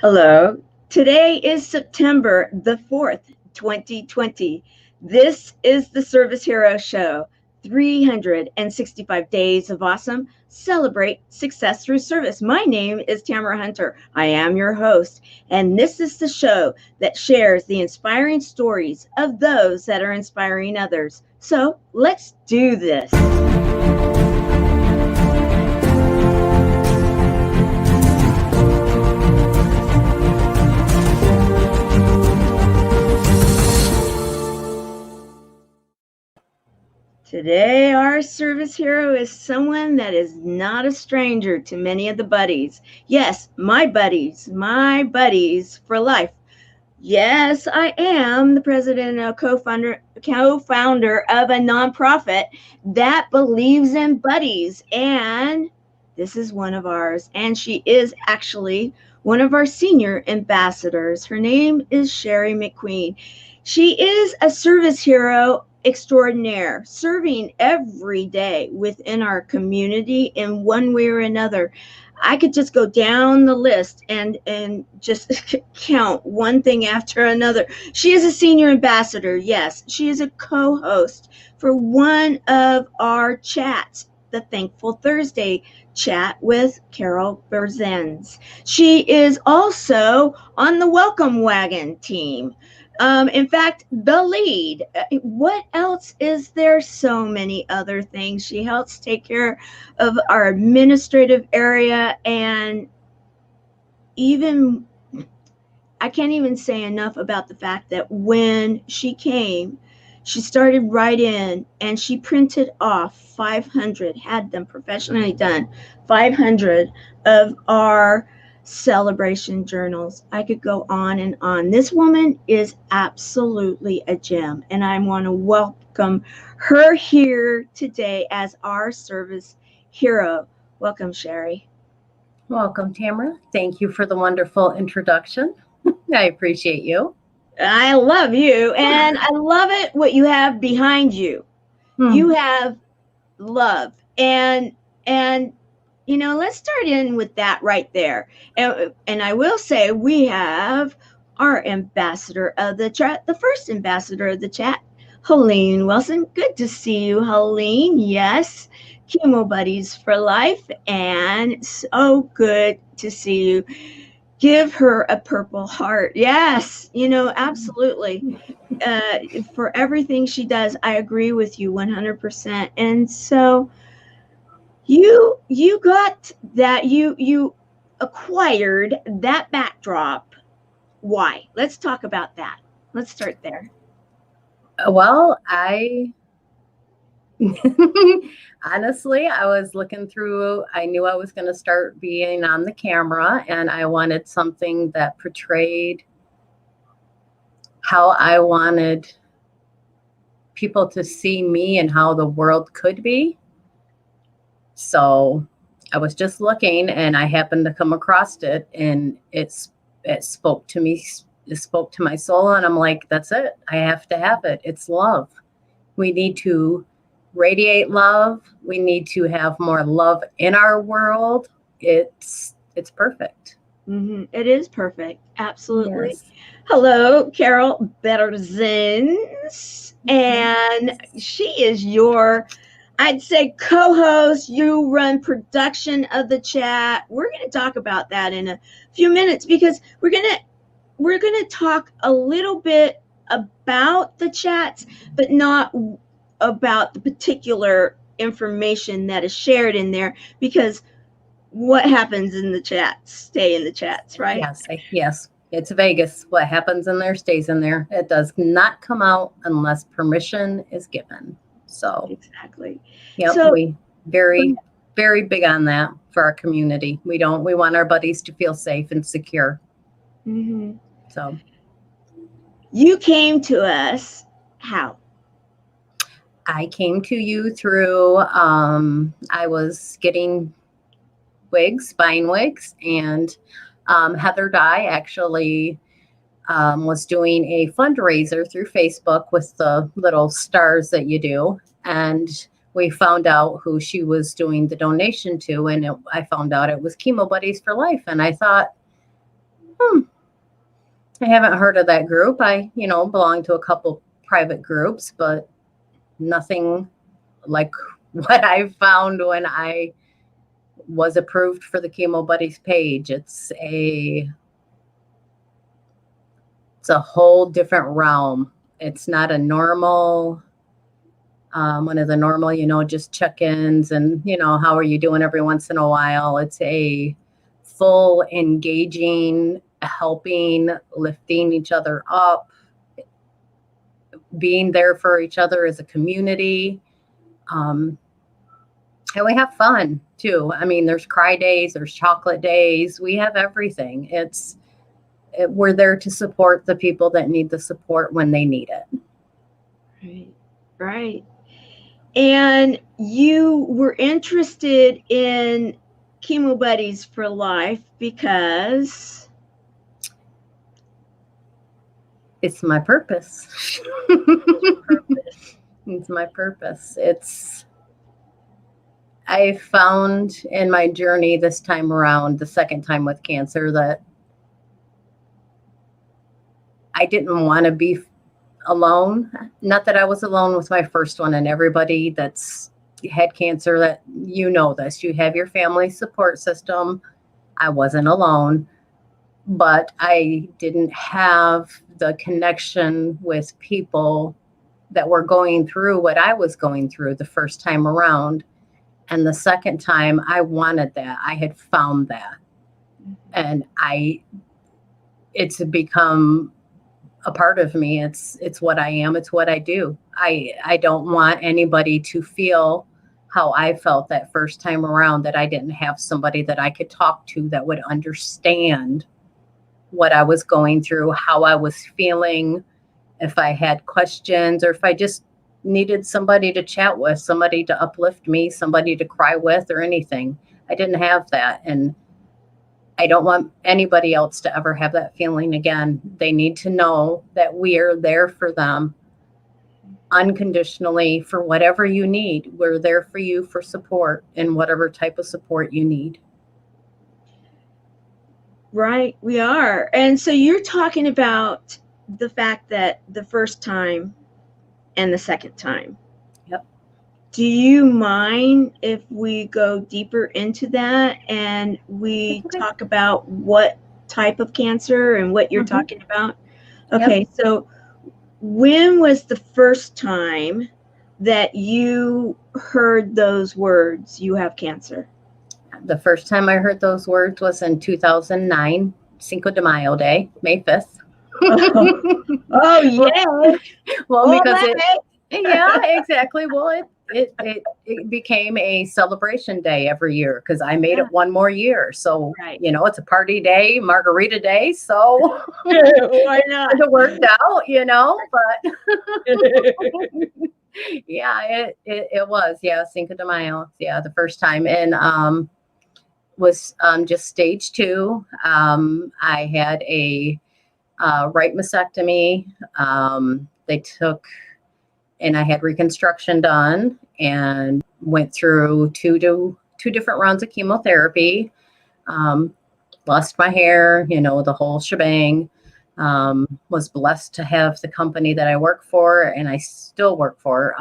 Hello. Today is September the 4th, 2020. This is the Service Hero Show. 365 days of awesome. Celebrate success through service. My name is Tamara Hunter. I am your host, and this is the show that shares the inspiring stories of those that are inspiring others. So let's do this. Today, our service hero is someone that is not a stranger to many of the buddies. Yes, my buddies for life. Yes, I am the president and co-founder of a nonprofit that believes in buddies. And this is one of ours. And she is actually one of our senior ambassadors. Her name is Sherry McQueen. She is a service hero extraordinaire, serving every day within our community in one way or another. I could just go down the list and just count one thing after another. She is a senior ambassador. Yes, she is a co-host for one of our chats, the Thankful Thursday chat with Carol Berzens. She is also on the Welcome Wagon team. In fact, the lead. What else is there? So many other things. She helps take care of our administrative area, and even I can't even say enough about the fact that when she came, she started right in and she printed off 500, had them professionally done, 500 of our celebration journals. I could go on and on. This woman is absolutely a gem, and I want to welcome her here today as our service hero. Welcome, Sherry. Welcome, Tamara. Thank you for the wonderful introduction. I appreciate you. I love you, and I love it what you have behind you. You have love, and let's start in with that right there. And I will say we have our ambassador of the chat, the first ambassador of the chat, Helene Wilson. Good to see you, Helene. Yes, chemo buddies for life, and so good to see you. Give her a purple heart. Yes, absolutely. For everything she does, I agree with you 100%. And so you got that, you acquired that backdrop. Why? Let's talk about that. Let's start there. Well, honestly, I was looking through, I knew I was going to start being on the camera, and I wanted something that portrayed how I wanted people to see me and how the world could be. So I was just looking, and I happened to come across it, and it spoke to me. It spoke to my soul, and I'm like, that's it. I have to have it. It's love. We need to radiate love. We need to have more love in our world. It's perfect. Mm-hmm. It is perfect. Absolutely. Yes. Hello, Carol Berzens. And she is your, I'd say, co-host. You run production of the chat. We're going to talk about that in a few minutes, because we're going to talk a little bit about the chats, but not about the particular information that is shared in there, because what happens in the chats stay in the chats, right? Yes. It's Vegas. What happens in there stays in there. It does not come out unless permission is given. So exactly. Yep. So, we very big on that for our community. We want our buddies to feel safe and secure. Mm-hmm. So you came to us how? I came to you through, I was getting buying wigs, and Heather Dye actually was doing a fundraiser through Facebook with the little stars that you do. And we found out who she was doing the donation to, and I found out it was Chemo Buddies for Life. And I thought, I haven't heard of that group. I, belong to a couple private groups, but nothing like what I found when I was approved for the Chemo Buddies page. It's a whole different realm. It's not a normal, one of the normal, just check-ins and, how are you doing every once in a while. It's a full engaging, helping, lifting each other up, being there for each other as a community. And we have fun too. I mean, there's cry days, there's chocolate days. We have everything. We're there to support the people that need the support when they need it. Right. Right. And you were interested in Chemo Buddies for Life because it's my purpose. It's my purpose. I found in my journey this time around, the second time with cancer, that I didn't want to be alone. Not that I was alone with my first one, and everybody that's had cancer, that this, you have your family support system. I wasn't alone, but I didn't have the connection with people that were going through what I was going through the first time around. And the second time, I wanted that. I had found that. And it's become a part of me. It's what I am. It's what I do. I don't want anybody to feel how I felt that first time around, that I didn't have somebody that I could talk to that would understand what I was going through, how I was feeling, if I had questions, or if I just needed somebody to chat with, somebody to uplift me, somebody to cry with, or anything. I didn't have that. And I don't want anybody else to ever have that feeling again. They need to know that we are there for them unconditionally for whatever you need. We're there for you for support, and whatever type of support you need. Right, we are. And so you're talking about the fact that the first time and the second time. Yep. Do you mind if we go deeper into that and we talk about what type of cancer and what you're talking about? Okay, Yep. So when was the first time that you heard those words, you have cancer? The first time I heard those words was in 2009, Cinco de Mayo Day, May 5th. Oh, yeah. Well, because yeah, exactly. Well, it became a celebration day every year because I made it one more year. So, Right. It's a party day, margarita day. So Why not? it worked out, but yeah, it was. Yeah, Cinco de Mayo. Yeah, the first time. And was just stage 2. I had a right mastectomy. They took, and I had reconstruction done, and went through two different rounds of chemotherapy. Lost my hair, the whole shebang. Was blessed to have the company that I work for, and I still work for.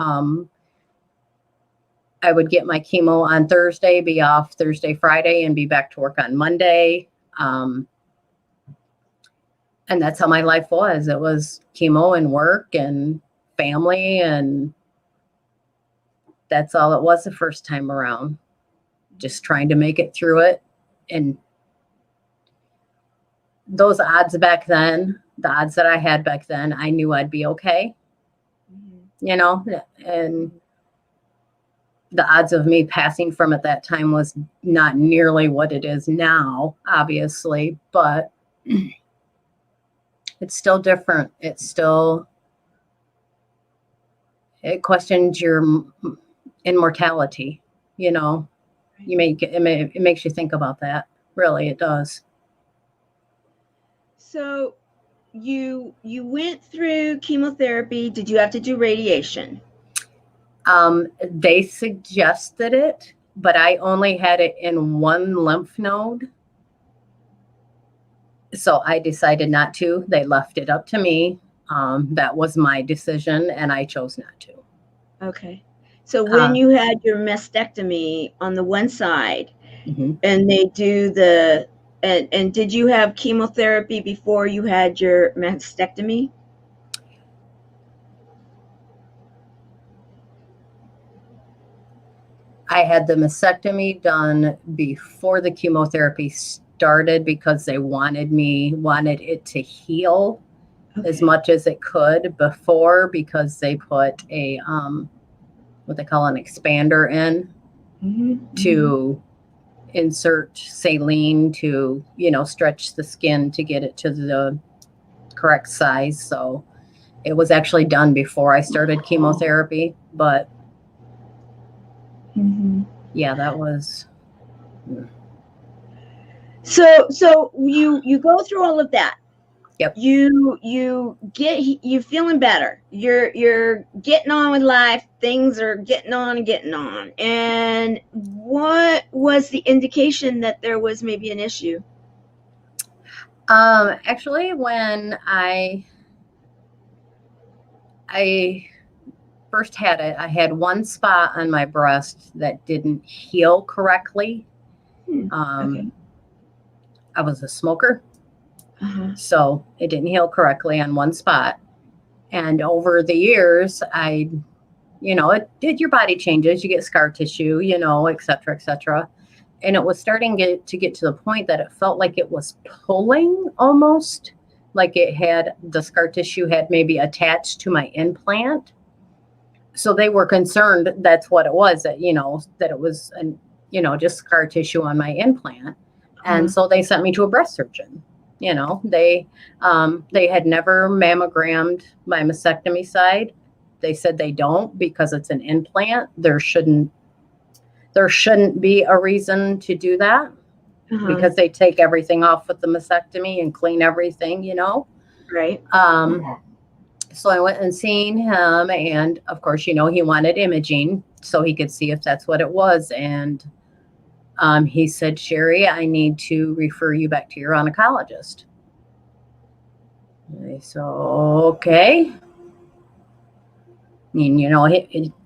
I would get my chemo on Thursday, be off Thursday, Friday, and be back to work on Monday. And that's how my life was. It was chemo and work and family, and that's all it was the first time around. Just trying to make it through it. And those odds back then, the odds that I had back then, I knew I'd be okay. And the odds of me passing from at that time was not nearly what it is now, obviously, but it's still different. It questions your immortality. It makes you think about that. Really, it does. So you went through chemotherapy. Did you have to do radiation? They suggested it, but I only had it in one lymph node. So I decided not to. They left it up to me. That was my decision, and I chose not to. Okay. So when Uh, you had your mastectomy on the one side, mhm. and they do the and did you have chemotherapy before you had your mastectomy? I had the mastectomy done before the chemotherapy started because they wanted it to heal as Okay. much as it could before, because they put a what they call an expander in Mm-hmm. to insert saline to, stretch the skin to get it to the correct size. So it was actually done before I started chemotherapy, but Mm-hmm. yeah, that was. So you go through all of that. Yep. You feeling better. You're getting on with life. Things are getting on and getting on. And what was the indication that there was maybe an issue? Actually, when I first had it, I had one spot on my breast that didn't heal correctly. Okay. I was a smoker, Uh-huh. so it didn't heal correctly on one spot. And over the years, your body changes, you get scar tissue, et cetera, et cetera. And it was starting to get to the point that it felt like it was pulling almost, like the scar tissue had maybe attached to my implant. So they were concerned that's what it was, that it was, just scar tissue on my implant. And Uh-huh. so they sent me to a breast surgeon. They had never mammogrammed my mastectomy side. They said they don't because it's an implant. There shouldn't be a reason to do that, Uh-huh. because they take everything off with the mastectomy and clean everything. Right. So I went and seen him, and of course, he wanted imaging so he could see if that's what it was. And he said, Sherry, I need to refer you back to your oncologist. I said, okay. And,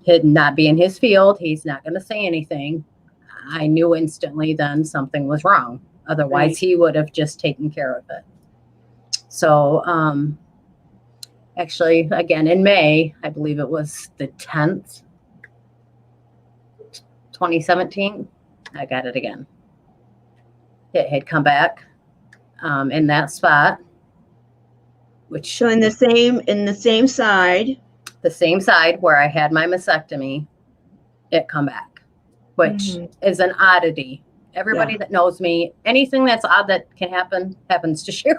it not being his field, he's not going to say anything. I knew instantly then something was wrong. Otherwise, Right. he would have just taken care of it. So, actually, again, in May, I believe it was the 10th, 2017, I got it again. It had come back in that spot, which So in the same side. the same side where I had my mastectomy, it come back, which is an oddity. Everybody that knows me, anything that's odd that can happen happens to Sherry.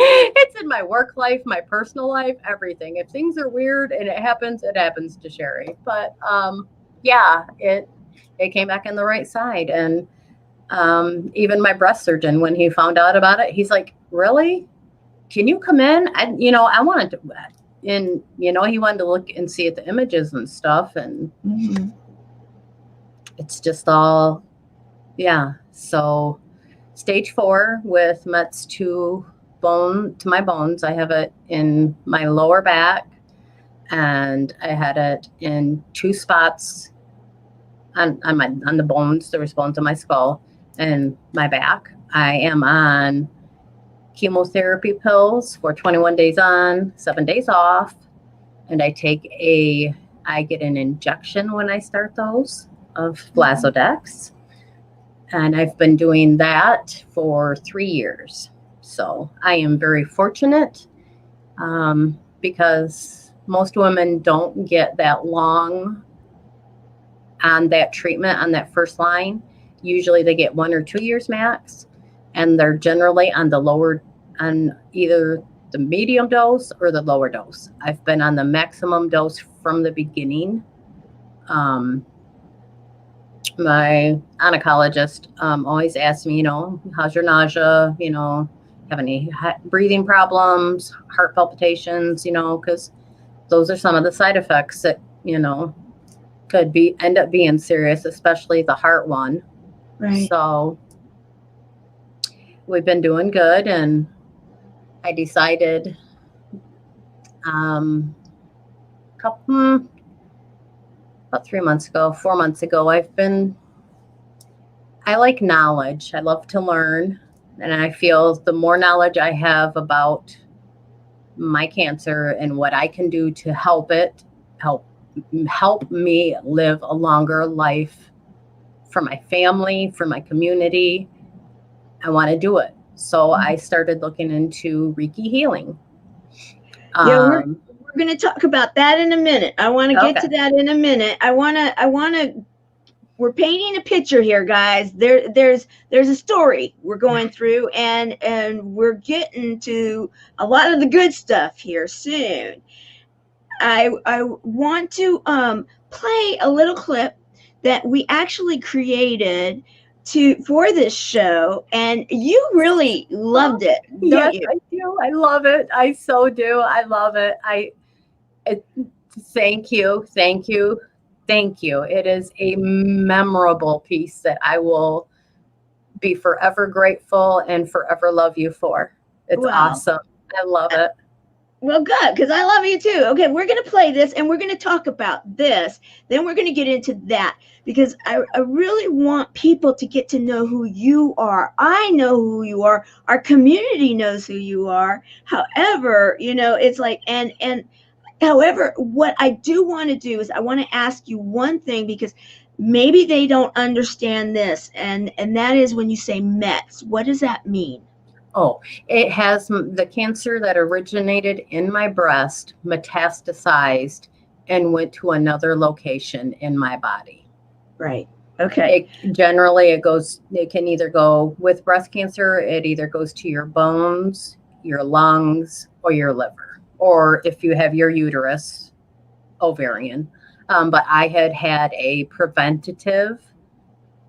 It's in my work life, my personal life, everything. If things are weird and it happens to Sherry. But yeah, it came back in the right side. And even my breast surgeon, when he found out about it, he's like, really? Can you come in? I wanted to, and, he wanted to look and see at the images and stuff. And it's just all, yeah. So stage 4 with Mets to my bones. I have it in my lower back, and I had it in 2 spots on the bones. There was bones on my skull and my back. I am on chemotherapy pills for 21 days on, 7 days off, and I get an injection when I start those of Blazodex. And I've been doing that for 3 years. So I am very fortunate, because most women don't get that long on that treatment, on that first line. Usually they get 1 or 2 years max, and they're generally on either the medium dose or the lower dose. I've been on the maximum dose from the beginning. My oncologist always asks me, how's your nausea? Have any breathing problems, heart palpitations? Because those are some of the side effects that could end up being serious, especially the heart one. Right. So we've been doing good, and I decided um, couple, about 3 months ago, 4 months ago, I like knowledge. I love to learn. And I feel the more knowledge I have about my cancer and what I can do to help help me live a longer life for my family, for my community, I want to do it. So I started looking into Reiki healing. Yeah, we're going to talk about that in a minute. I want to get to that in a minute. I want to we're painting a picture here, guys. There's a story we're going through, and we're getting to a lot of the good stuff here soon. I want to play a little clip that we actually created for this show, and you really loved it, don't you? I do. I love it. I so do. I love it. Thank you, thank you, thank you. It is a memorable piece that I will be forever grateful and forever love you for. It's awesome. I love it. Well, good, because I love you too. Okay, we're going to play this, and we're going to talk about this. Then we're going to get into that, because I really want people to get to know who you are. I know who you are. Our community knows who you are. However, it's like, and however, what I do want to do is I want to ask you one thing, because maybe they don't understand this, and that is when you say Mets, what does that mean? Oh, it has the cancer that originated in my breast metastasized and went to another location in my body. Right. Okay. It can either go with breast cancer, it either goes to your bones, your lungs, or your liver, or if you have your uterus, ovarian. But I had a preventative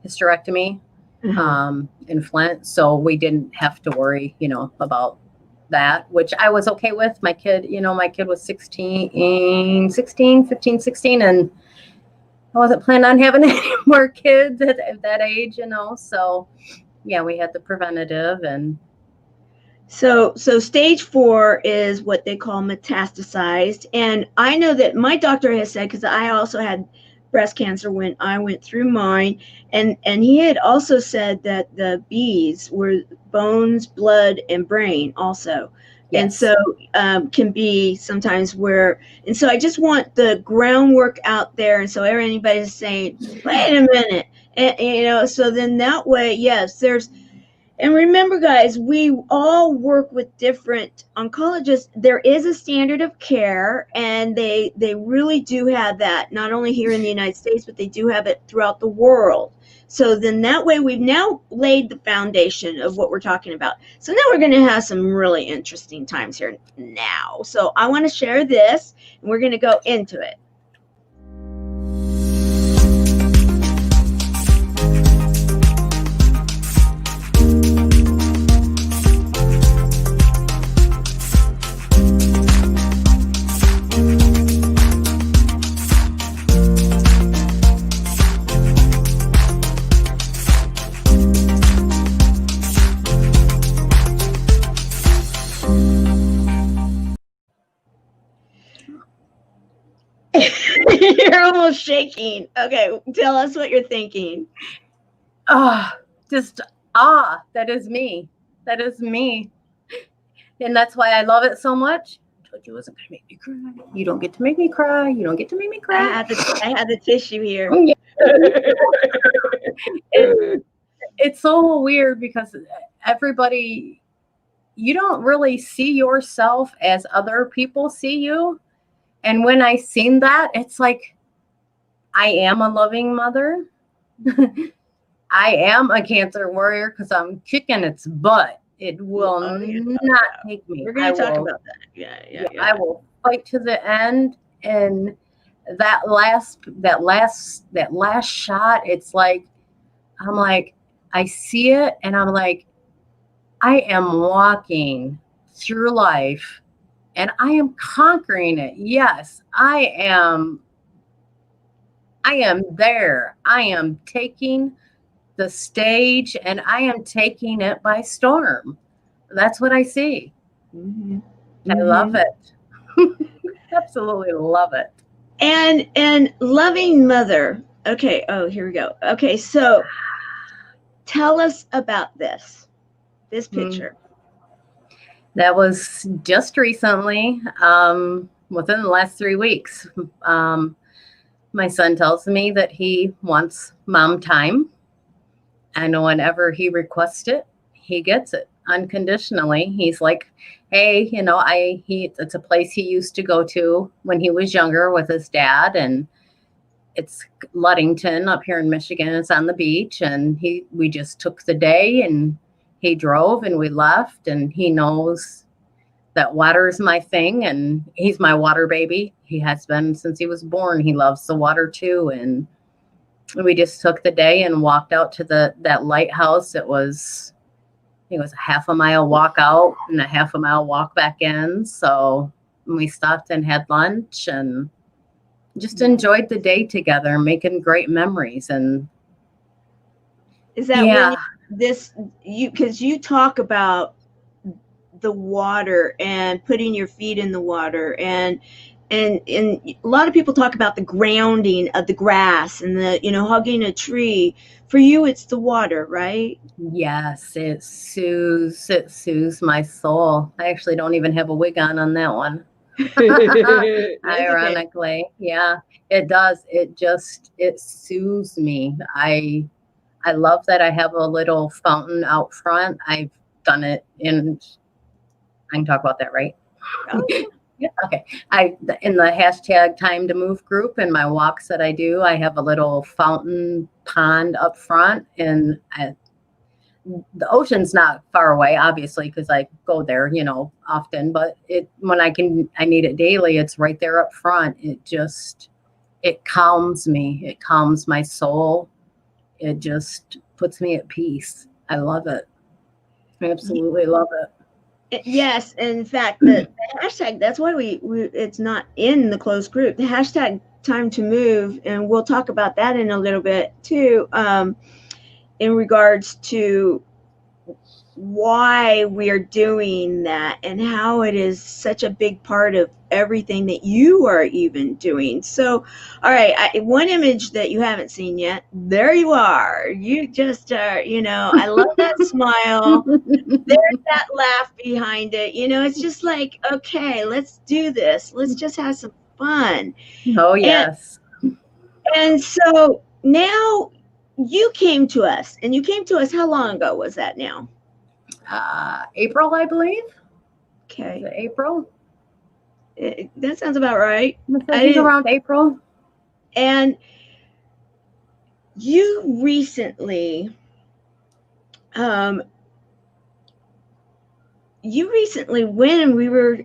hysterectomy in Flint, so we didn't have to worry, about that, which I was okay with. My kid was 15, 16, and I wasn't planning on having any more kids at that age, so yeah, we had the preventative. And so stage 4 is what they call metastasized. And I know that my doctor has said, because I also had breast cancer when I went through mine, and he had also said that the B's were bones, blood, and brain also. Yes. And so can be sometimes where, and so I just want the groundwork out there, and so anybody's saying, wait a minute, and so then that way, yes, and remember, guys, we all work with different oncologists. There is a standard of care, and they really do have that, not only here in the United States, but they do have it throughout the world. So then that way we've now laid the foundation of what we're talking about. So now we're going to have some really interesting times here now. So I want to share this, and we're going to go into it. You're almost shaking. Okay, tell us what you're thinking. That is me. That is me. And that's why I love it so much. I told you it wasn't going to make me cry. You don't get to make me cry. You don't get to make me cry. I have the tissue here. It's so weird, because everybody, you don't really see yourself as other people see you. And when I seen that, it's like, I am a loving mother. I am a cancer warrior, because I'm kicking its butt. It will not take me. We're going to talk about that. Yeah. I will fight to the end. And that last shot, it's like, I'm like, I see it, and I'm like, I am walking through life, and I am conquering it. Yes, I am there. I am taking the stage, and I am taking it by storm. That's what I see. Mm-hmm. I love Mm-hmm. it. Absolutely love it. And loving mother. Okay. Oh, here we go. Okay. So tell us about this Hmm. picture. That was just recently, within the last 3 weeks. Um, my son tells me that he wants mom time, and whenever he requests it, he gets it unconditionally. He's like, "Hey, it's a place he used to go to when he was younger with his dad, and it's Ludington up here in Michigan. It's on the beach, and we just took the day and he drove and we left, and he knows that water is my thing, and he's my water baby. He has been since he was born. He loves the water too, and we just took the day and walked out to that lighthouse. It was a half a mile walk out and a half a mile walk back in. So we stopped and had lunch and just enjoyed the day together, making great memories. And Is that when yeah, this you because you talk about the water and putting your feet in the water and a lot of people talk about the grounding of the grass and the hugging a tree. For you, it's the water, right? yes, it soothes my soul. I actually don't even have a wig on that one. That's okay. Ironically, yeah, it does. It soothes me. I love that I have a little fountain out front. I've done it in I can talk about that, right? Oh Yeah. Okay. In the hashtag time to move group in my walks that I do, I have a little fountain pond up front, and the ocean's not far away, obviously, because I go there, often. But when I need it daily. It's right there up front. It calms me. It calms my soul. It just puts me at peace. I love it. I yeah. absolutely love Yes, in fact, the hashtag, that's why we it's not in the closed group. The hashtag time to move, and we'll talk about that in a little bit too, in regards to why we are doing that and how it is such a big part of everything that you are even doing. So, all right, one image that you haven't seen yet, there you are. You just are, I love that smile. it. There's that laugh behind it. It's just like, okay, let's do this. Let's just have some fun. Oh, And yes. and so now you came to us, and you came to us, how long ago was that now? April, I believe. Was Okay. it April? That sounds about right. I I think didn't around April. and you recently um when we were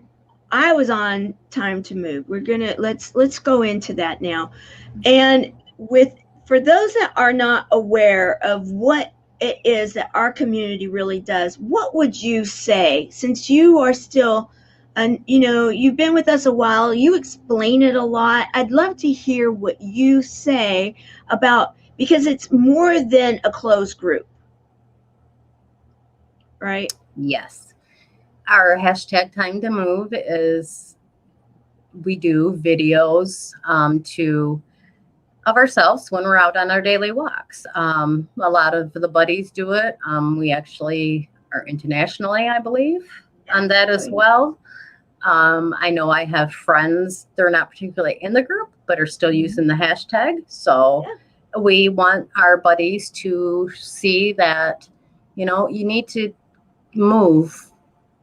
I was on time to move. We're going to let's go into that now. And with for those that are not aware of what it is that our community really does, what would you say, since you are still and you've been with us a while, you explain it a lot. I'd love to hear what you say about, because it's more than a closed group, right? Yes. Our hashtag time to move is we do videos to of ourselves when we're out on our daily walks. A lot of the buddies do it. We actually are internationally, I believe, on that Oh, as yeah. well. I know I have friends, they're not particularly in the group, but are still Mhm. using the hashtag. So Yeah. we want our buddies to see that, you need to move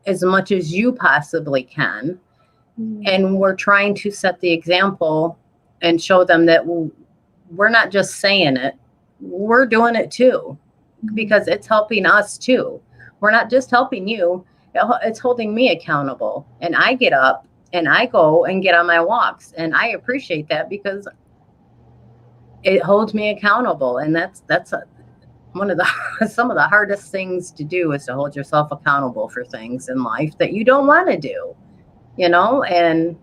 as much as you possibly can. Mhm. And we're trying to set the example and show them that we're not just saying it, we're doing it too, Mhm. because it's helping us too. We're not just helping you, it's holding me accountable. And I get up and I go and get on my walks. And I appreciate that because it holds me accountable. And one of the some of the hardest things to do is to hold yourself accountable for things in life that you don't want to do, and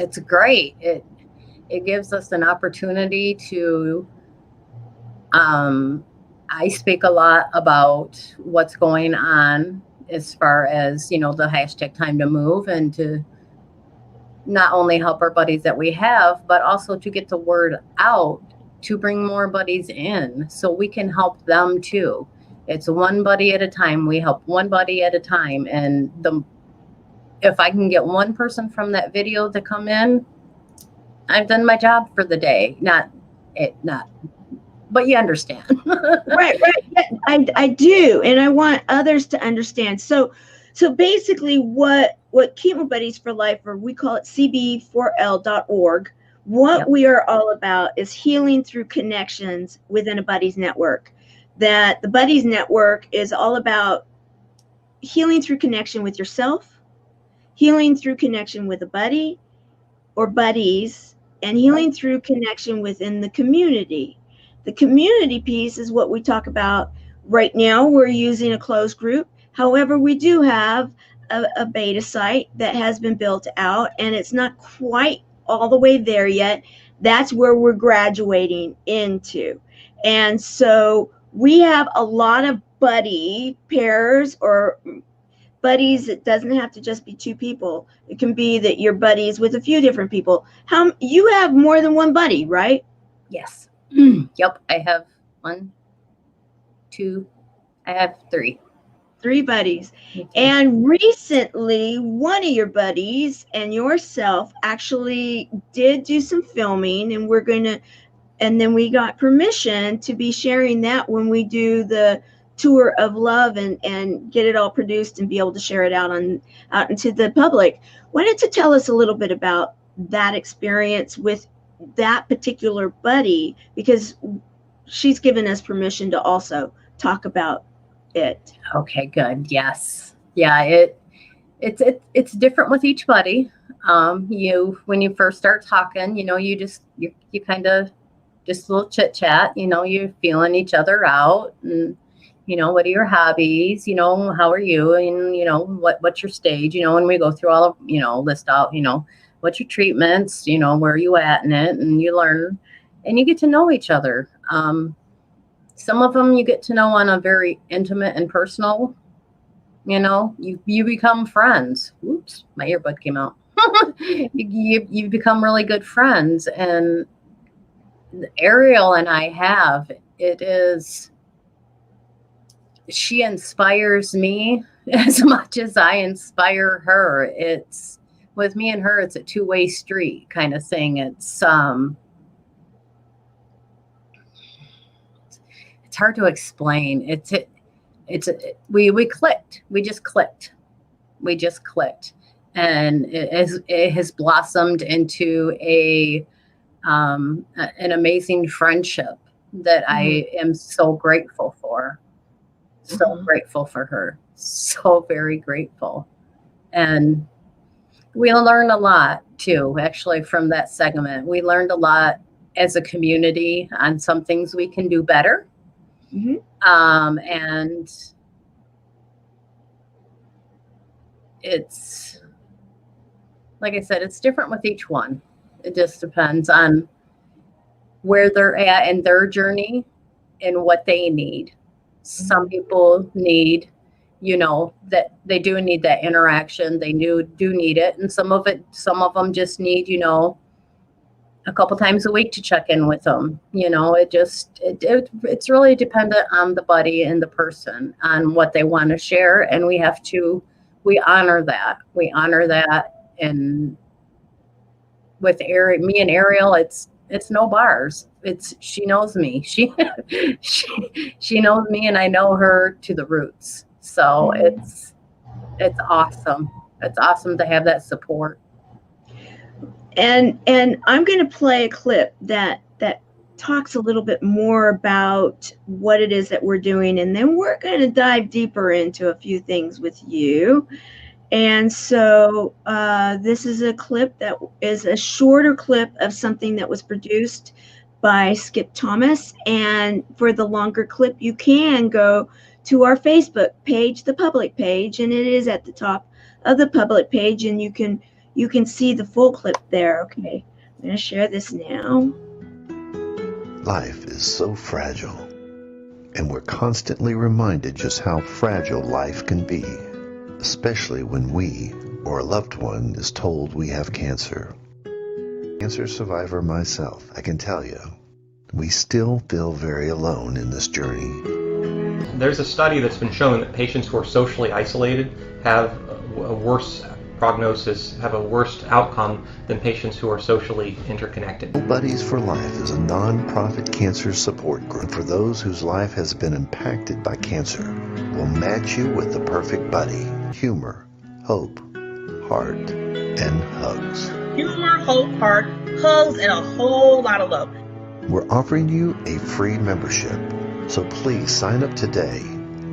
it's great. It gives us an opportunity to I speak a lot about what's going on as far as, the hashtag time to move, and to not only help our buddies that we have, but also to get the word out to bring more buddies in so we can help them too. It's one buddy at a time. We help one buddy at a time. And if I can get one person from that video to come in, I've done my job for the day. But you understand. Right. Yeah, I do, and I want others to understand. So basically, what Chemo Buddies for Life, or we call it CB4L.org, what Yep. we are all about is healing through connections within a buddies network. That the buddies network is all about healing through connection with yourself, healing through connection with a buddy or buddies, and healing through connection within the community. The community piece is what we talk about right now. We're using a closed group. However, we do have a beta site that has been built out, and it's not quite all the way there yet. That's where we're graduating into. And so we have a lot of buddy pairs or buddies. It doesn't have to just be two people. It can be that you're buddies with a few different people. You have more than one buddy, right? Yes. Yep. I have 1, 2, I have 3. 3 buddies. And recently, one of your buddies and yourself actually did do some filming, and then we got permission to be sharing that when we do the tour of love and get it all produced and be able to share it out into the public. Why don't you tell us a little bit about that experience with that particular buddy, because she's given us permission to also talk about it. Okay, good. Yes. Yeah, it's different with each buddy. When you first start talking, you kind of just a little chit chat, you're feeling each other out, and what are your hobbies, how are you, and what's your stage, and we go through all of, list out, what's your treatments, where are you at in it, and you learn and you get to know each other. Some of them you get to know on a very intimate and personal, you become friends. Oops, my earbud came out. you become really good friends. And Ariel and I have, she inspires me as much as I inspire her. It's with me and her, it's a two-way street kind of thing. It's hard to explain. We clicked. We just clicked. And it has blossomed into an amazing friendship that I am so grateful for. So grateful for her. So very grateful. And we learned a lot too, actually, from that segment. We learned a lot as a community on some things we can do better. And it's, like I said, it's different with each one. It just depends on where they're at in their journey and what they need. Some people need, that they do need that interaction. They do need it. And some of them just need, a couple times a week to check in with them. It's really dependent on the buddy and the person on what they want to share. And we honor that. And with me and Ariel, it's no bars. She knows me. She knows me, and I know her to the roots. So it's awesome. It's awesome to have that support. And I'm going to play a clip that talks a little bit more about what it is that we're doing, and then we're going to dive deeper into a few things with you. And so this is a clip that is a shorter clip of something that was produced by Skip Thomas. And for the longer clip, you can go to our Facebook page, the public page, and it is at the top of the public page, and you can see the full clip there. Okay, I'm going to share this now. Life is so fragile. and we're constantly reminded just how fragile life can be, especially when we or a loved one is told we have cancer. Cancer survivor myself, I can tell you, we still feel very alone in this journey. There's a study that's been showing that patients who are socially isolated have a worse prognosis, have a worse outcome than patients who are socially interconnected. Buddies for Life is a non-profit cancer support group for those whose life has been impacted by cancer. We'll match you with the perfect buddy. Humor, hope, heart, and hugs. Humor, hope, heart, hugs, and a whole lot of love. We're offering you a free membership, so please sign up today.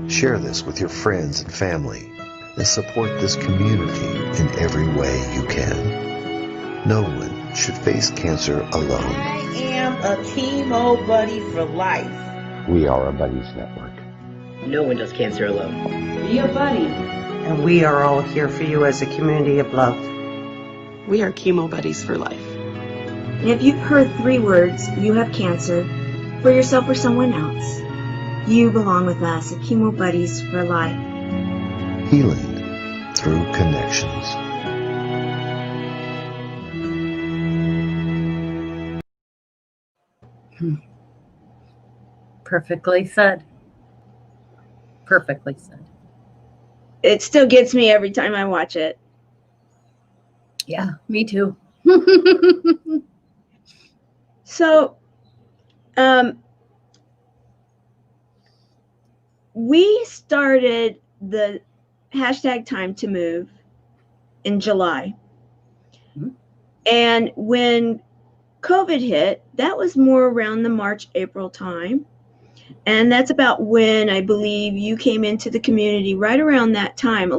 Share this with your friends and family, and support this community in every way you can. No one should face cancer alone. I am a chemo buddy for life. We are a buddies network. No one does cancer alone. Be a buddy. And we are all here for you as a community of love. We are chemo buddies for life. And if you've heard 3 words, you have cancer, for yourself or someone else, you belong with us at Chemo Buddies for Life. Healing through connections. Perfectly said. Perfectly said. It still gets me every time I watch it. Yeah, me too. So, we started the hashtag Time to Move in July. Mm-hmm. And when COVID hit, that was more around the March, April time. And that's about when I believe you came into the community, right around that time.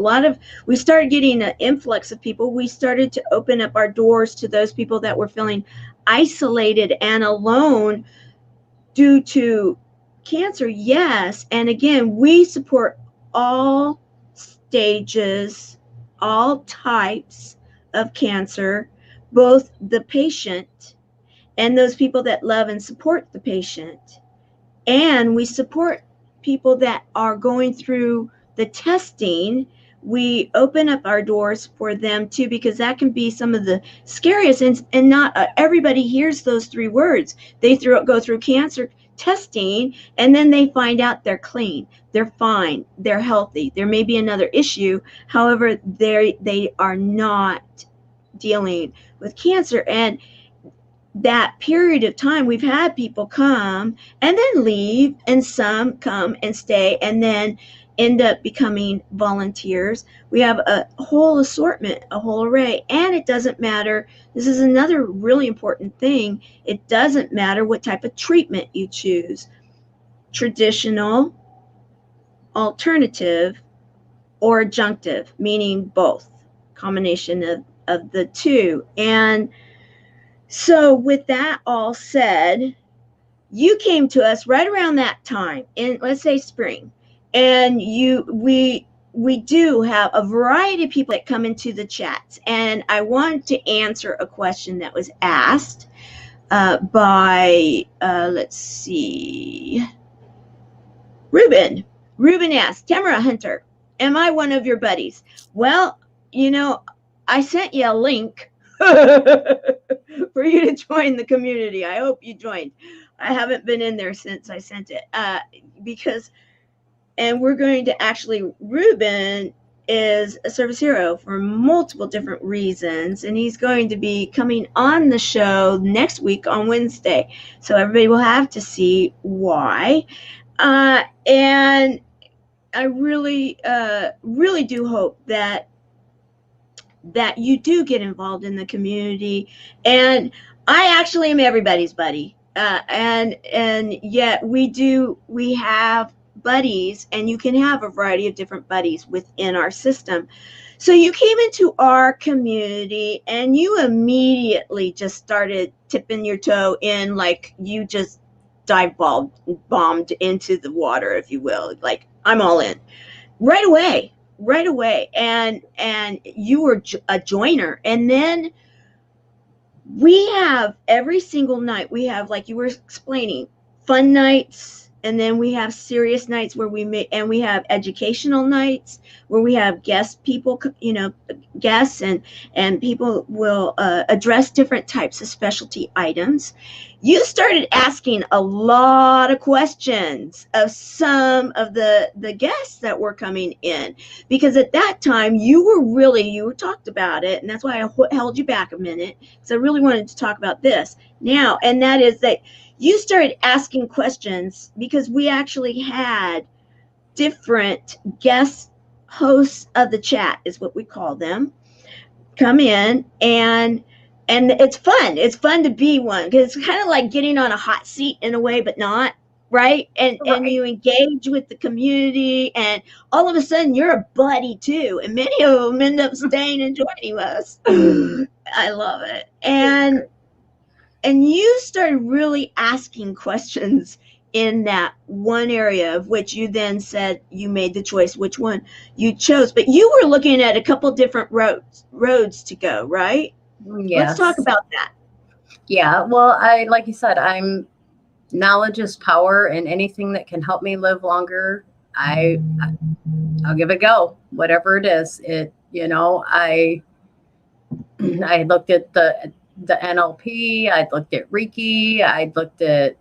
We started getting an influx of people. We started to open up our doors to those people that were feeling isolated and alone due to cancer. Yes. And again, we support all stages, all types of cancer, both the patient and those people that love and support the patient. And we support people that are going through the testing. We open up our doors for them too, because that can be some of the scariest, and not everybody hears those 3 words. They go through cancer testing, and then they find out they're clean, they're fine, they're healthy. There may be another issue. However, they are not dealing with cancer. And that period of time, we've had people come and then leave, and some come and stay and then end up becoming volunteers. We have a whole assortment, a whole array, and it doesn't matter. This is another really important thing. It doesn't matter what type of treatment you choose. Traditional, alternative, or adjunctive, meaning both, combination of the 2. And so with that all said, you came to us right around that time in, let's say, spring. And we do have a variety of people that come into the chats. And I want to answer a question that was asked by, let's see, Ruben. Ruben asked, Tamara Hunter, am I one of your buddies? Well, I sent you a link for you to join the community. I hope you joined. I haven't been in there since I sent it and we're going to Ruben is a service hero for multiple different reasons, and he's going to be coming on the show next week on Wednesday. So everybody will have to see why. And I really do hope that you do get involved in the community. And I actually am everybody's buddy. And yet we have buddies, and you can have a variety of different buddies within our system. So you came into our community and you immediately just started tipping your toe in, like you just bombed into the water, if you will. Like, I'm all in right away. And you were a joiner. And then we have every single night, we have, like you were explaining, fun nights and then we have serious nights where we have educational nights where we have guests, and people will address different types of specialty items. You started asking a lot of questions of some of the guests that were coming in, because at that time you talked about it, and that's why I held you back a minute, because I really wanted to talk about this now, and that is that you started asking questions because we actually had different guest hosts of the chat, is what we call them, come in, and it's fun. It's fun to be one, because it's kind of like getting on a hot seat in a way, but not, right? And you engage with the community, and all of a sudden you're a buddy too, and many of them end up staying and joining us. I love it. And you started really asking questions in that one area, of which you then said you made the choice which one you chose. But you were looking at a couple different roads to go, right? Yes. Let's talk about that. Yeah. Well, like you said, knowledge is power, and anything that can help me live longer, I'll give it a go, whatever it is. I looked at the NLP, I'd looked at Reiki, I'd looked at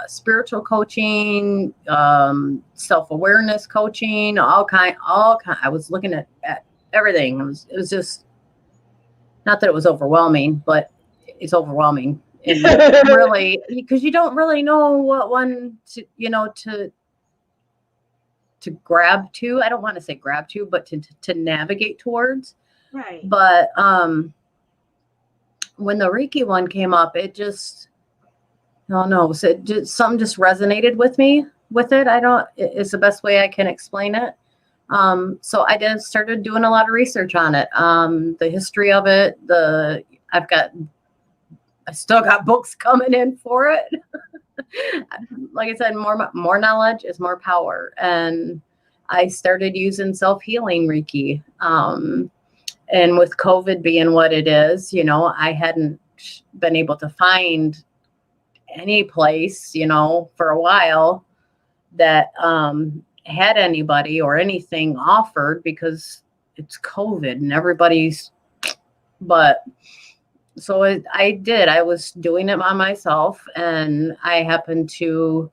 spiritual coaching, self-awareness coaching, all kind. I was looking at everything. It was just, not that it was overwhelming, but it's overwhelming. And really, because you don't really know what one to grab to. I don't want to say grab to, but to navigate towards. Right. But when the Reiki one came up, it just, I don't know, something just resonated with me with it. It's the best way I can explain it. So I just started doing a lot of research on it. The history of it, I still got books coming in for it. Like I said, more knowledge is more power. And I started using self-healing Reiki. And with COVID being what it is, I hadn't been able to find any place, for a while that had anybody or anything offered, because it's COVID and so I was doing it by myself, and I happened to,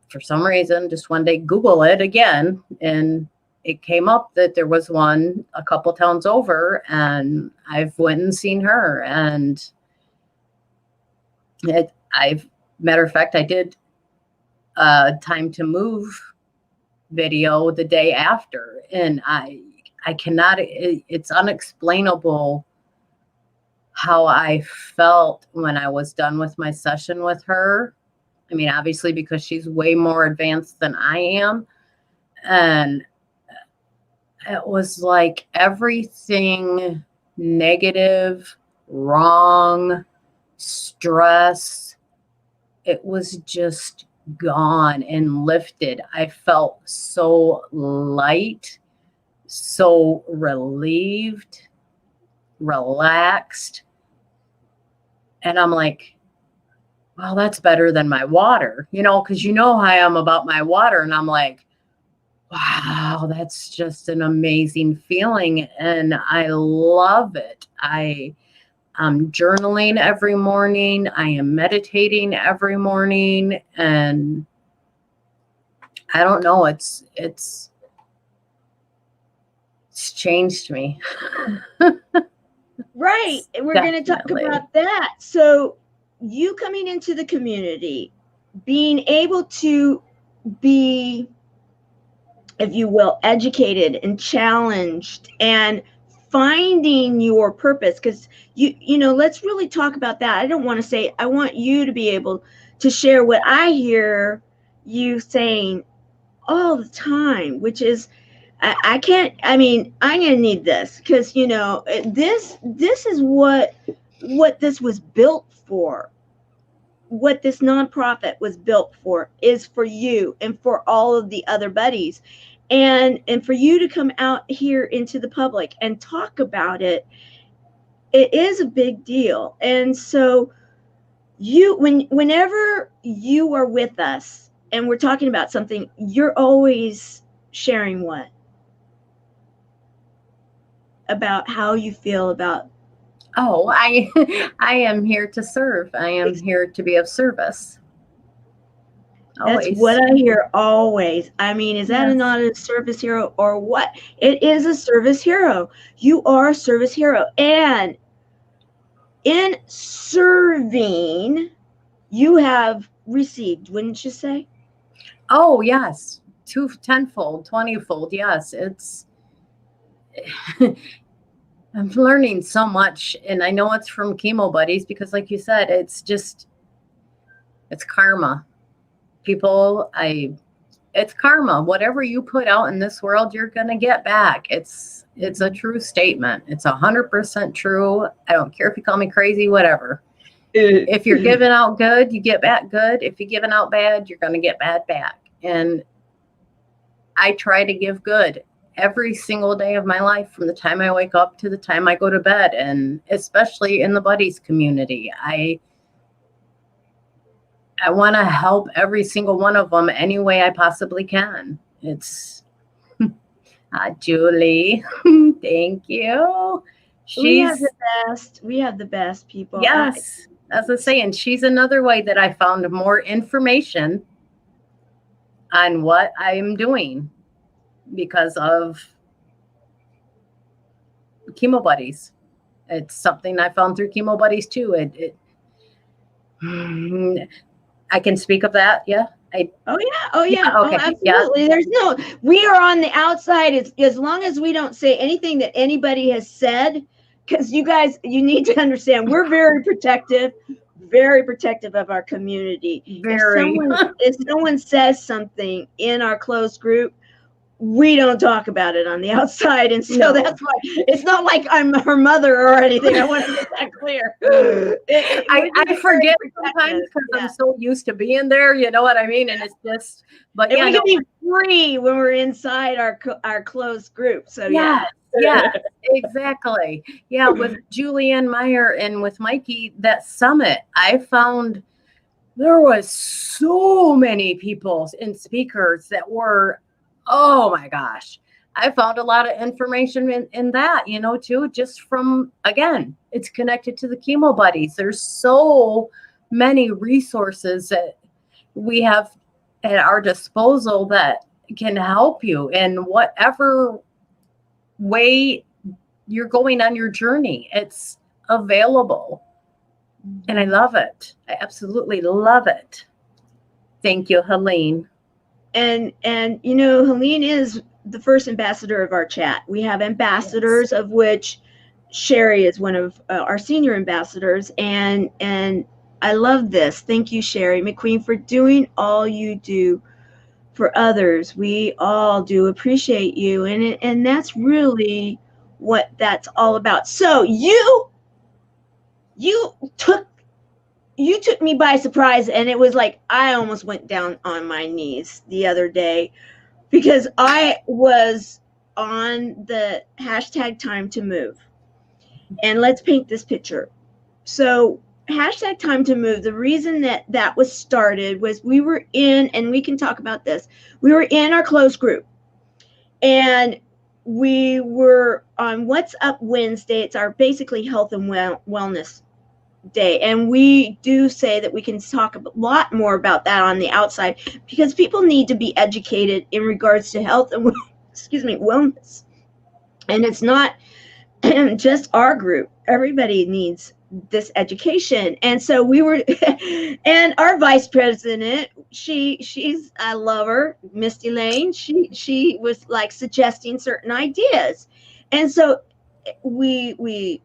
for some reason, just one day Google it again, and it came up that there was one a couple towns over, and I've went and seen her, and matter of fact, I did a time to move video the day after, and I cannot, it's unexplainable how I felt when I was done with my session with her. I mean, obviously, because she's way more advanced than I am. And it was like everything negative, wrong, stress, it was just gone and lifted. I felt so light, so relieved, relaxed. And I'm like, well, that's better than my water, because how I am about my water. And I'm like, wow, that's just an amazing feeling. And I love it. I'm journaling every morning. I am meditating every morning. And I don't know, it's changed me. Right. We're going to talk about that. So you coming into the community, being able to be, if you will, educated and challenged, and finding your purpose, because let's really talk about that. I don't want to say, I want you to be able to share what I hear you saying all the time, which is, I'm going to need this, because, this is what this was built for. What this nonprofit was built for is for you and for all of the other buddies, and for you to come out here into the public and talk about it. It is a big deal. And so whenever you are with us and we're talking about something, you're always sharing what? About how you feel about. Oh, I am here to serve. I am here to be of service. That's Always. what I hear always. I mean, is that Yes. not a service hero or what? It is a service hero. You are a service hero. And in serving, you have received, wouldn't you say? Oh, yes. Tenfold, 20-fold. Yes. I'm learning so much, and I know it's from Chemo Buddies because, like you said, it's karma. It's karma. Whatever you put out in this world, you're gonna get back. It's a true statement. It's 100% true. I don't care if you call me crazy, whatever. If you're giving out good, you get back good. If you're giving out bad, you're gonna get bad back. And I try to give good every single day of my life, from the time I wake up to the time I go to bed, and especially in the buddies community. I want to help every single one of them any way I possibly can. It's Julie. Thank you. We have the best. We have the best people. Yes. As I was saying, she's another way that I found more information on what I am doing because of Chemo Buddies. It's something I found through Chemo Buddies too. I can speak of that. Yeah. Oh yeah. Okay. Oh, absolutely. Yeah. We are on the outside as long as we don't say anything that anybody has said, because you guys, you need to understand, we're very protective of our community. If someone says something in our closed group, we don't talk about it on the outside. And so that's why it's not like I'm her mother or anything. I want to make that clear. I forget sometimes because I'm so used to being there. You know what I mean? And it's just, but we can be free when we're inside our closed group. So yeah, exactly. Yeah. With Julianne Meyer and with Mikey, that summit, I found there was so many people and speakers that were, oh my gosh, I found a lot of information in that, too, just from, again, it's connected to the Chemo Buddies. There's so many resources that we have at our disposal that can help you in whatever way you're going on your journey. It's available. And I love it. I absolutely love it. Thank you, Helene. And Helene is the first ambassador of our chat. We have ambassadors, of which Sherry is one of our senior ambassadors. And I love this. Thank you, Sherry McQueen, for doing all you do for others. We all do appreciate you. And that's really what that's all about. So you took me by surprise, and it was like I almost went down on my knees the other day because I was on the hashtag time to move. And let's paint this picture. So hashtag time to move, the reason that was started was we were in, and we can talk about this, we were in our closed group, and we were on What's Up Wednesday. It's our basically health and wellness day, and we do say that we can talk a lot more about that on the outside because people need to be educated in regards to health and wellness. And it's not just our group. Everybody needs this education. And so we were and our vice president, she's, I love her, Misty Lane, she was like suggesting certain ideas. And so we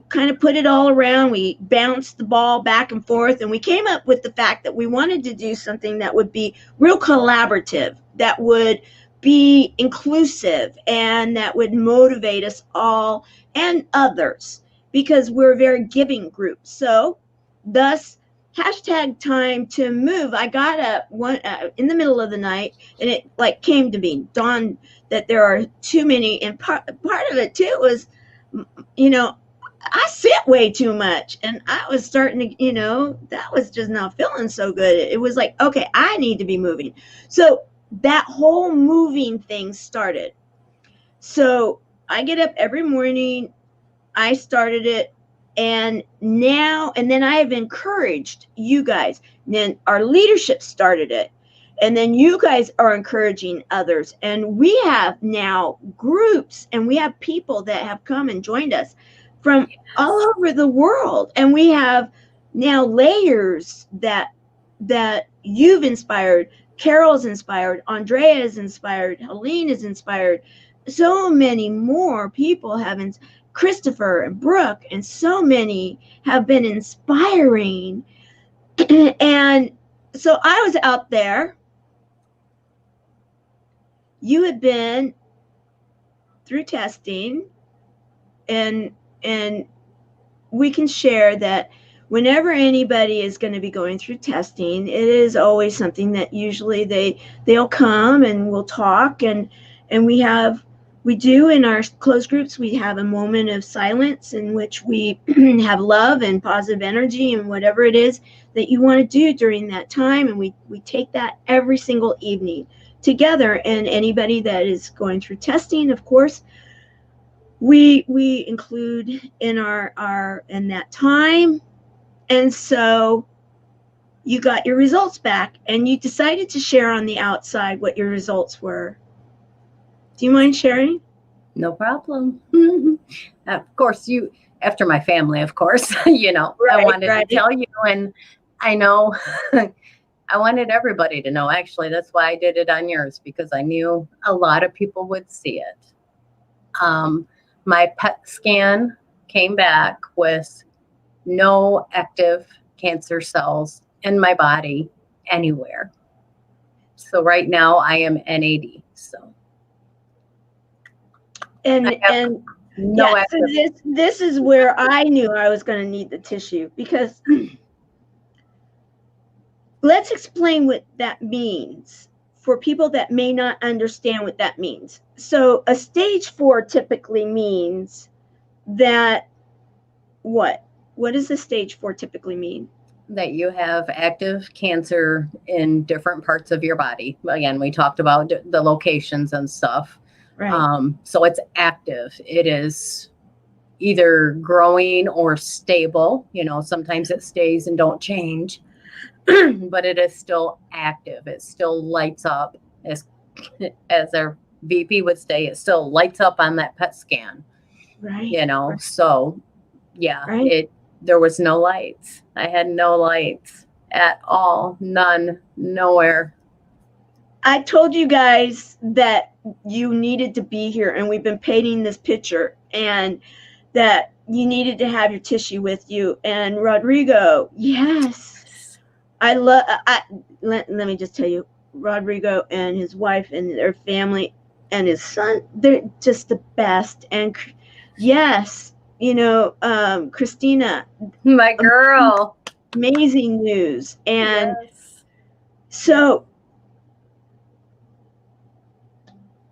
kind of put it all around. We bounced the ball back and forth, and we came up with the fact that we wanted to do something that would be real collaborative, that would be inclusive, and that would motivate us all and others, because we're a very giving group. So thus, hashtag time to move. I got up in the middle of the night, and it like came to me, dawned that there are too many, and part of it too was, I sit way too much, and I was starting to, that was just not feeling so good. It was like, okay, I need to be moving. So that whole moving thing started. So I get up every morning. I started it, and then I have encouraged you guys. And then our leadership started it, and then you guys are encouraging others, and we have now groups, and we have people that have come and joined us from all over the world, and we have now layers that you've inspired. Carol's inspired, Andrea is inspired, Helene is inspired, so many more people have Christopher and Brooke, and so many have been inspiring. And so I was out there. You had been through testing, and we can share that whenever anybody is going to be going through testing, it is always something that usually they'll come and we'll talk, and we do in our closed groups, we have a moment of silence in which we have love and positive energy and whatever it is that you want to do during that time. And we take that every single evening together. And anybody that is going through testing, of course, we include in in that time. And so you got your results back, and you decided to share on the outside what your results were. Do you mind sharing? No problem. Of course, after my family, of course, right, I wanted to tell you, and I know I wanted everybody to know. Actually, that's why I did it on yours, because I knew a lot of people would see it. My PET scan came back with no active cancer cells in my body anywhere. So right now I am NAD. So. And no, so this is where I knew I was going to need the tissue, because let's explain what that means for people that may not understand what that means. So a stage 4 typically means that what does a stage 4 typically mean? That you have active cancer in different parts of your body. Again, we talked about the locations and stuff. Right. So it's active. It is either growing or stable. Sometimes it stays and don't change, but it is still active. It still lights up, as our VP would say, it still lights up on that PET scan. Right. So yeah, right. There was no lights. I had no lights at all. None, nowhere. I told you guys that you needed to be here, and we've been painting this picture, and that you needed to have your tissue with you. And Rodrigo, yes, let me just tell you, Rodrigo and his wife and their family and his son, they're just the best. And yes, Christina, my girl, amazing news. And yes. So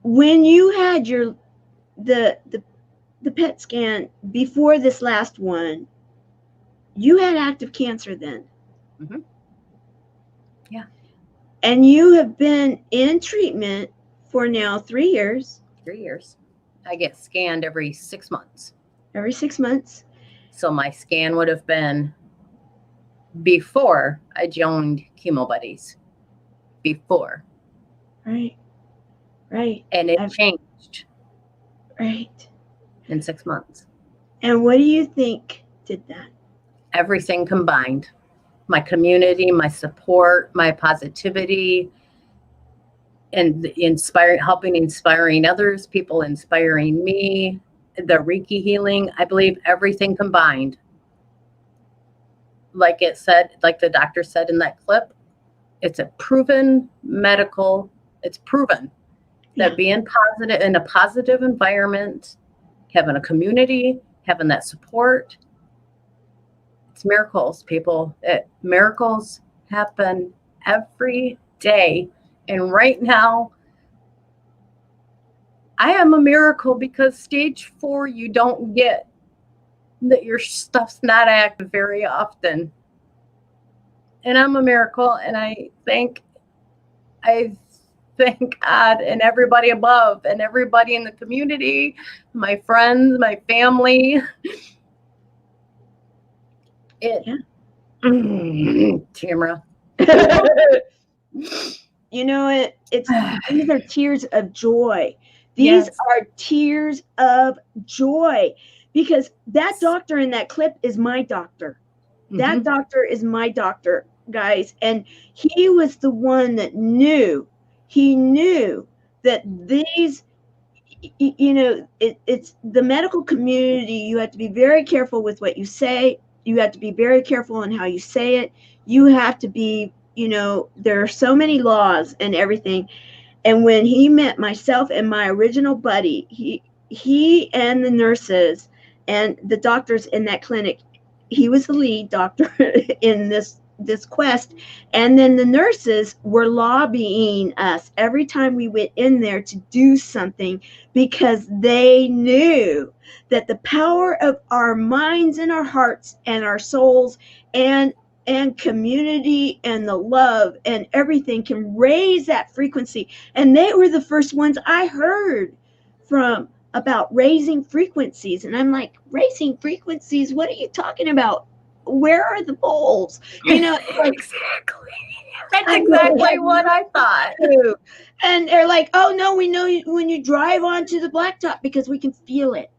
when you had the PET scan before this last one, you had active cancer then. Mm-hmm. Yeah. And you have been in treatment for now 3 years. 3 years. I get scanned every 6 months. Every 6 months. So my scan would have been before I joined Chemo Buddies. Before. Right. Right. And it changed. Right. In 6 months. And what do you think did that? Everything combined. My community, my support, my positivity, and inspiring others, people inspiring me, the Reiki healing. I believe everything combined. Like the doctor said in that clip, it's a proven it's proven that being positive in a positive environment, having a community, having that support, it's miracles, people. Miracles happen every day. And right now, I am a miracle, because stage 4, you don't get that your stuff's not active very often. And I'm a miracle, and I thank God and everybody above and everybody in the community, my friends, my family. Tamara. You know, these are tears of joy. These Yes. are tears of joy, because that doctor in that clip is my doctor. That doctor is my doctor, guys. And he was the one that knew. He knew that these, it's the medical community. You have to be very careful with what you say. You have to be very careful in how you say it. You have to be, there are so many laws and everything. And when he met myself and my original buddy, he and the nurses and the doctors in that clinic, he was the lead doctor in this quest. And then the nurses were lobbying us every time we went in there to do something, because they knew that the power of our minds and our hearts and our souls and community and the love and everything can raise that frequency. And they were the first ones I heard from about raising frequencies. And I'm like, raising frequencies? What are you talking about? Where are the poles? Exactly. That's exactly what I thought. And they're like, oh no, we know when you drive onto the blacktop, because we can feel it.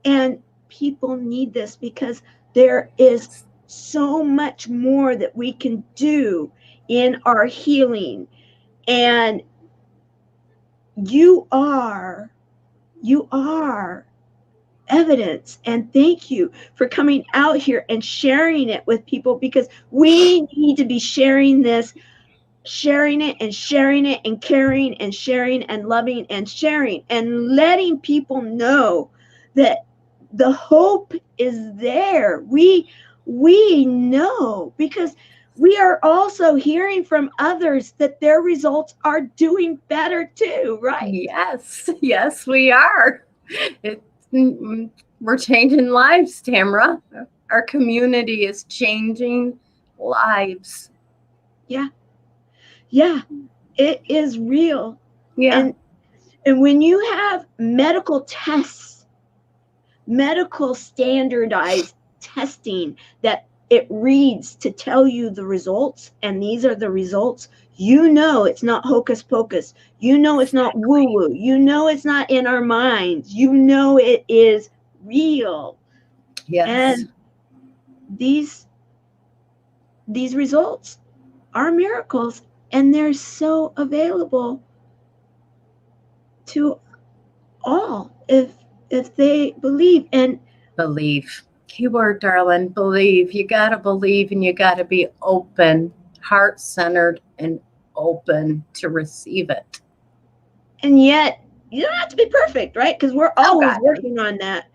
And people need this, because there is so much more that we can do in our healing. And you are evidence. And thank you for coming out here and sharing it with people, because we need to be sharing this, sharing it and sharing it and caring and sharing and loving and sharing and letting people know that the hope is there. We know, because we are also hearing from others that their results are doing better too, right? Yes, we are. We're changing lives, Tamara. Our community is changing lives. Yeah, it is real. Yeah. And when you have medical tests, medical standardized testing that it reads to tell you the results, and these are the results, it's not hocus pocus. It's not woo-woo. It's not in our minds. It is real. Yes. And these results are miracles, and they're so available to all if they believe. And believe. Keyword, darling, believe. You got to believe, and you got to be open, heart-centered, and open to receive it. And yet, you don't have to be perfect, right? Because we're always working on that.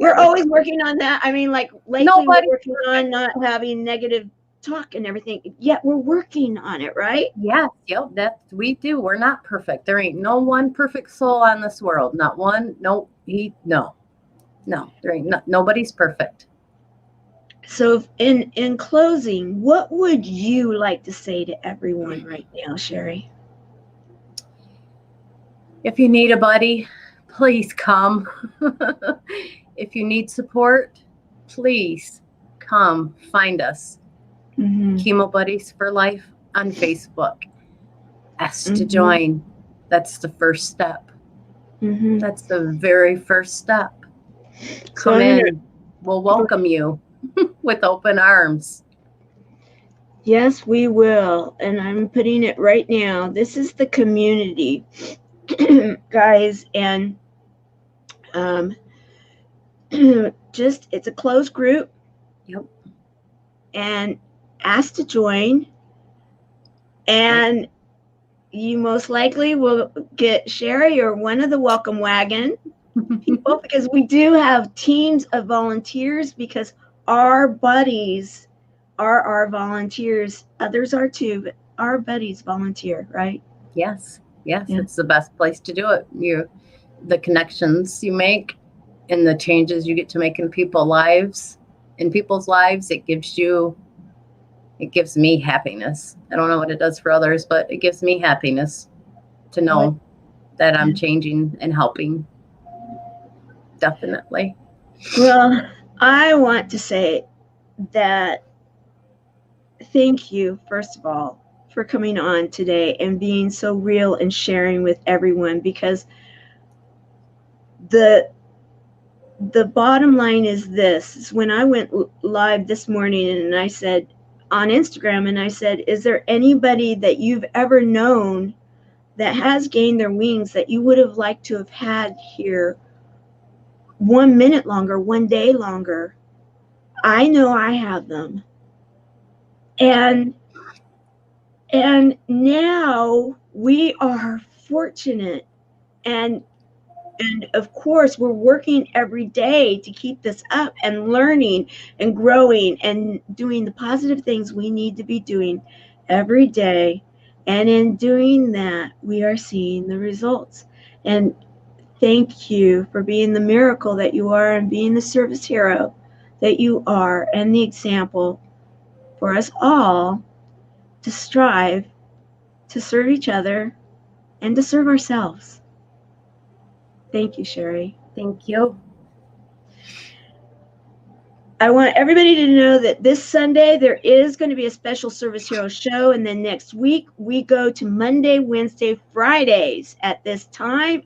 We're always working on that. I mean, like lately, we're working on not having negative talk and everything. Yet we're working on it, right? Yes, that we do. We're not perfect. There ain't no one perfect soul on this world. Not one. No. There ain't. Nobody's perfect. So, in closing, what would you like to say to everyone right now, Sherry? If you need a buddy, please come. If you need support, please come find us. Chemo Buddies for Life on Facebook. Ask to join. That's the first step. That's the very first step. Come in. We'll welcome you with open arms. Yes, we will. And I'm putting it right now. This is the community, guys. And it's a closed group. Yep. And ask to join. And you most likely will get Sherry or one of the welcome wagon people, because we do have teams of volunteers, because our buddies are our volunteers. Others are too, but our buddies volunteer, right? Yes. It's the best place to do it. The connections you make and the changes you get to make in people's lives, it gives me happiness. I don't know what it does for others, but it gives me happiness to know that I'm changing and helping. Definitely. Well, I want to say that thank you, first of all, for coming on today and being so real and sharing with everyone, because the bottom line is this. Is when I went live this morning and I said on Instagram, and I said, is there anybody that you've ever known that has gained their wings that you would have liked to have had here 1 minute longer, 1 day longer? I know I have them. And now we are fortunate, and of course we're working every day to keep this up and learning and growing and doing the positive things we need to be doing every day. And in doing that, we are seeing the results. And thank you for being the miracle that you are, and being the service hero that you are, and the example for us all to strive to serve each other and to serve ourselves. Thank you, Sherry. Thank you. I want everybody to know that this Sunday there is going to be a special Service Hero show, and then next week we go to Monday, Wednesday, Fridays at this time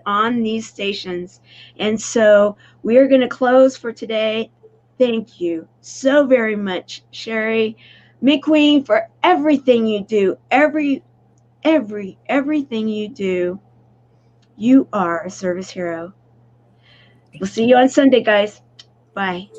on these stations. And so we are going to close for today. Thank you so very much, Sherry McQueen, for everything you do. Everything you do. You are a service hero. We'll see you on Sunday, guys. Bye.